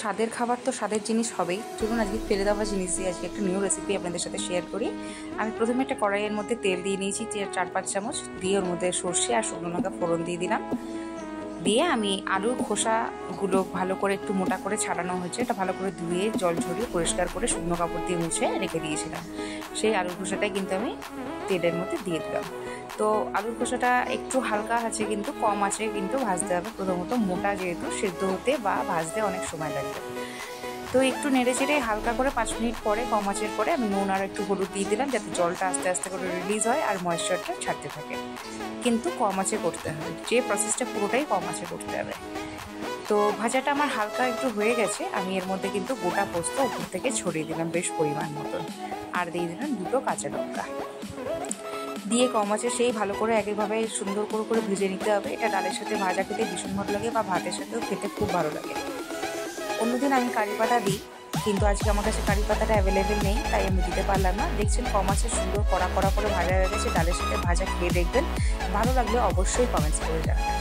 স্বাদের খাবার তো স্বাদের জিনিস হবেই। চলুন আজকে ফেলে দেওয়া জিনিস দিয়ে আজকে একটা নিউ রেসিপি আপনাদের সাথে শেয়ার করি। আমি প্রথমে একটা কড়াইয়ের মধ্যে তেল দিয়ে নিয়েছি 4-5 চামচ, দিয়ে ওর মধ্যে সর্ষে আর শুকনো লঙ্কা ফোড়ন দিয়ে দিলাম। দিয়ে আমি আলুর খোসাগুলো ভালো করে একটু মোটা করে ছাড়ানো হয়েছে, এটা ভালো করে ধুয়ে জল ঝরিয়ে পরিষ্কার করে শুকনো কাপড় দিয়ে মুছে রেখে দিয়েছিলাম। সেই আলুর খোসাটাই কিন্তু আমি তেলের মধ্যে দিয়ে দিলাম। তো আলুর খোসাটা একটু হালকা আছে, কিন্তু কম আছে কিন্তু ভাজতে হবে। প্রথমত মোটা যেহেতু সেদ্ধ হতে বা ভাজতে অনেক সময় লাগবে, তো একটু নেড়ে চেড়ে হালকা করে 5 মিনিট পরে কম আঁচের পরে আমি নুন আর একটু হলুদ দিয়ে দিলাম, যাতে জলটা আস্তে আস্তে করে রিলিজ হয় আর ময়েশ্চারটা ছাড়তে থাকে। কিন্তু কম আঁচে করতে হবে, যে প্রসেসটা পুরোটাই কম আঁচে করতে হবে। তো ভাজাটা আমার হালকা একটু হয়ে গেছে, আমি এর মধ্যে কিন্তু গোটা পোস্ত উপর থেকে ছড়িয়ে দিলাম বেশ পরিমাণ মতন, আর দিয়ে দিলাম 2টো কাঁচা লঙ্কা দিয়ে কম আঁচে সেই ভালো করে একইভাবে সুন্দর করে ভেজে নিতে হবে। এটা ডালের সাথে ভাজা খেতে ভীষণ ভালো লাগে বা ভাতের সাথেও খেতে খুব ভালো লাগে। অন্যদিন আমি কারি পাতা দিই, কিন্তু আজকে আমার কাছে কারি পাতাটা অ্যাভেলেবেল নেই, তাই আমি দিতে পারলাম না। দেখছেন কম আঁচে সুন্দর কড়া করে ভাজা হয়ে গেছে। ডালের সাথে ভাজা খেয়ে দেখবেন, ভালো লাগলে অবশ্যই কমেন্টস করে জানাবেন।